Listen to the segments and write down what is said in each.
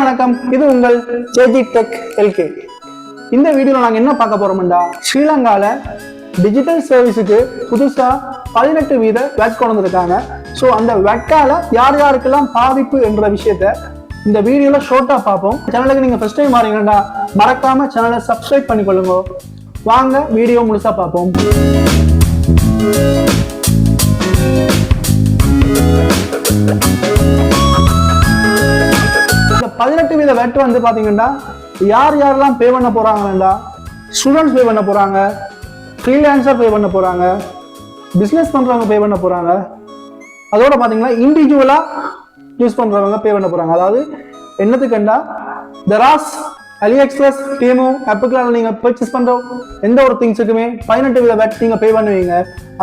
வணக்கம், இது உங்கள் ஜேஜி டெக் எல்கே. இந்த வீடியோல நாங்க என்ன பார்க்க போறோம்டா, ஸ்ரீலங்கால டிஜிட்டல் சர்வீஸுக்கு புதுசா 18% வேட் கொண்டு வந்திருக்காங்க. ஸோ அந்த வெட்டால யார் யாருக்கெல்லாம் பாதிப்பு என்ற விஷயத்த இந்த வீடியோல ஷார்ட்டா பார்ப்போம். சேனலுக்கு நீங்க ஃபர்ஸ்ட் டைம் வரீங்கன்னா மறக்காம சேனலை சப்ஸ்கிரைப் பண்ணிக்கொள்ளுங்க. வாங்க வீடியோ முழுசா பார்ப்போம். இந்த 18% வெட் வந்து பாத்தீங்கன்னா யார் யாரெல்லாம் பே பண்ண போறாங்கன்னா, ஸ்டூடெண்ட்ஸ் பே பண்ண போறாங்க, ஃப்ரீலான்சர் பே பண்ண போறாங்க, பிசினஸ் பண்றவங்க பே பண்ண போறாங்க, அதோட பாத்தீங்கன்னா இண்டிவிஜுவலா யூஸ் பண்றவங்க பே பண்ண போறாங்க. அதாவது என்னத்துக்குண்டா, தராஸ், அலிஎக்ஸ்பிரஸ், டீமோ ஆப்புக்களால் நீங்க பர்ச்சேஸ் பண்ற எந்த ஒரு திங்ஸுக்குமே 18% வெட் நீங்க பே பண்ணுவீங்க.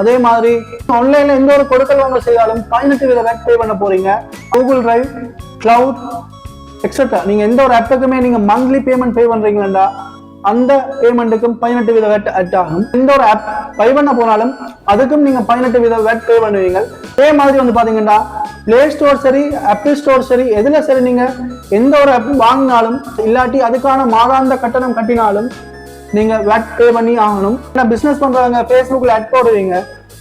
அதே மாதிரி ஆன்லைன்ல எந்த ஒரு கொடுக்கல் வாங்க செய்தாலும் 18% வெட் பே பண்ண போறீங்க. கூகுள் டிரைவ், கிளவுட் எக்ஸெட்ரா நீங்க எந்த ஒரு ஆப்புக்குமே நீங்க மந்த்லி பேமெண்ட் பே பண்றீங்களா, அந்த பேமெண்ட்டுக்கும் 18% வெட் அட் ஆகும். எந்த ஒரு ஆப் பை பண்ண போனாலும் அதுக்கும் நீங்க 18% வெட் பே பண்ணுவீங்க. அதே மாதிரி வந்து பாத்தீங்கன்னா பிளே ஸ்டோர் சரி, ஆப்பிள் ஸ்டோர் சரி, எதுல சரி நீங்க எந்த ஒரு ஆப் வாங்கினாலும் இல்லாட்டி அதுக்கான மாதாந்த கட்டணம் கட்டினாலும் நீங்க வெட் பே பண்ணி ஆகணும். பிசினஸ் பண்றவங்க ஃபேஸ்புக்ல ஆட் போடுவீங்க,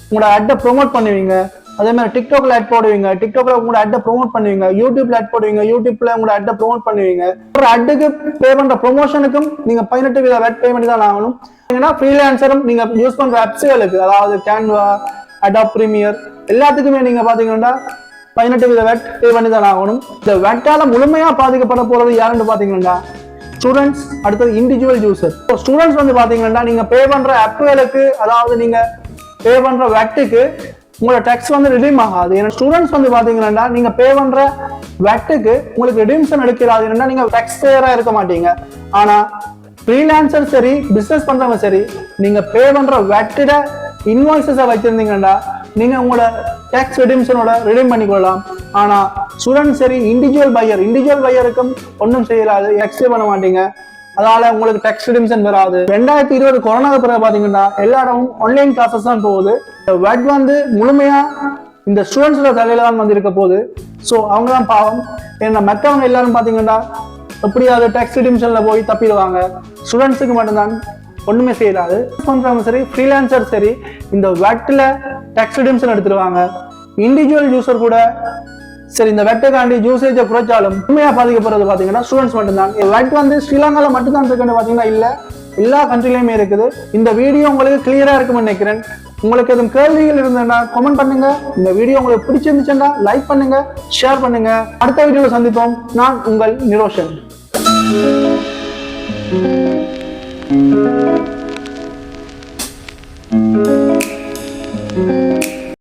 உங்களோட ஆட்டை ப்ரொமோட் பண்ணுவீங்க. அதே மாதிரி டிக்டாக்ல ஆட் போடுவீங்க, டிக்டாக்ல உங்களோட ஆட்டை ப்ரொமோட் பண்ணுவீங்க. யூடியூப்ல ஆட் போடுவீங்க, யூடியூப்ல உங்களோட ஆட்டை ப்ரொமோட் பண்ணுவீங்க. ஒரு ஆட்டுக்கு பே பண்ற ப்ரொமோஷனுக்கும் நீங்க 18% வெட் பே பண்ணி தான் ஆகணும். ஏன்னா ஃப்ரீலான்சரும் நீங்க யூஸ் பண்ற ஆப்ஸ்களுக்கு, அதாவது கேன்வா, அடாப் பிரீமியர் எல்லாத்துக்குமே நீங்க பாத்தீங்கன்னா 18% வெட் பே பண்ணி தான் ஆகணும். இந்த வெட்டால முழுமையா பாதிக்கப்பட போறது யாருன்னு பாத்தீங்கன்னா ஸ்டூடெண்ட்ஸ், அடுத்தது இண்டிவிஜுவல் யூசர். ஸ்டூடெண்ட்ஸ் வந்து பாத்தீங்கன்னா நீங்க பே பண்ற ஆப்புகளுக்கு, அதாவது நீங்க பே பண்ற வெட்டுக்கு உங்களோட டேக்ஸ் வந்து ரிடீம் ஆகாது. ஏன்னா ஸ்டூடெண்ட்ஸ் வந்து பாத்தீங்கன்னா நீங்க பே பண்ற வெட்டுக்கு உங்களுக்கு ரிடீம்ஷன் எடுக்கிறாது. ஏன்னா நீங்க டேக்ஸ் பேயரா இருக்க மாட்டீங்க. ஆனா ஃப்ரீலான்சர் சரி, பிசினஸ் பண்றவங்க சரி, நீங்க பே பண்ற வெட்டிட இன்வாய்ஸஸை வச்சிருந்தீங்கன்னா நீங்க உங்களோட டேக்ஸ் ரிடீம்ஷனோட ரிடீம் பண்ணிக்கொள்ளலாம். ஆனா ஸ்டூடெண்ட் சரி, இண்டிவிஜுவல் பையருக்கும் ஒன்றும் செய்யலாது, டேக்ஸ் பே பண்ண மாட்டீங்க. அதனால உங்களுக்கு டேக்ஸ் ரிடீம்ஷன் வராது. 2020 கொரோனாக்கு பிறகு பாத்தீங்கன்னா எல்லா இடமும் ஆன்லைன் கிளாஸஸ் தான் போகுது. வெட் வந்து முழுமையா இந்த ஸ்டூடெண்ட்ஸோட தலையில தான் வந்து இருக்க போகுது. ஸோ அவங்க தான் பாவம். ஏன்னா மற்றவங்க எல்லாரும் பாத்தீங்கன்னா எப்படியாவது டேக்ஸ் ரிடீம்ஷன்ல போய் தப்பிடுவாங்க. ஸ்டூடெண்ட்ஸுக்கு மட்டும்தான் ஒண்ணுமே செய்யலாது. பண்றவங்க சரி, ஃப்ரீலான்சர் சரி, இந்த வெட்ல டேக்ஸ் ரிடீம்ஷன் எடுத்துருவாங்க. இண்டிவிஜுவல் யூசர் கூட சரி இந்த வெட்டுக்காண்டி யூசேஜை குறைச்சாலும் உண்மையா பாதிக்கப்படுறது பாத்தீங்கன்னா ஸ்டூடெண்ட்ஸ் மட்டும்தான். வெட் வந்து ஸ்ரீலங்கால மட்டும்தான் இருக்குன்னு பாத்தீங்கன்னா இல்ல, எல்லா கண்ட்ரிலையுமே இருக்குது. இந்த வீடியோ உங்களுக்கு கிளியரா இருக்கும்னு நினைக்கிறேன். உங்களுக்கு எதுவும் கேள்விகள் இருந்ததுன்னா கமெண்ட் பண்ணுங்க. இந்த வீடியோ உங்களுக்கு பிடிச்சிருந்துச்சுன்னா லைக் பண்ணுங்க, ஷேர் பண்ணுங்க. அடுத்த வீடியோல சந்திப்போம். நான் உங்கள் நிரோஷன்.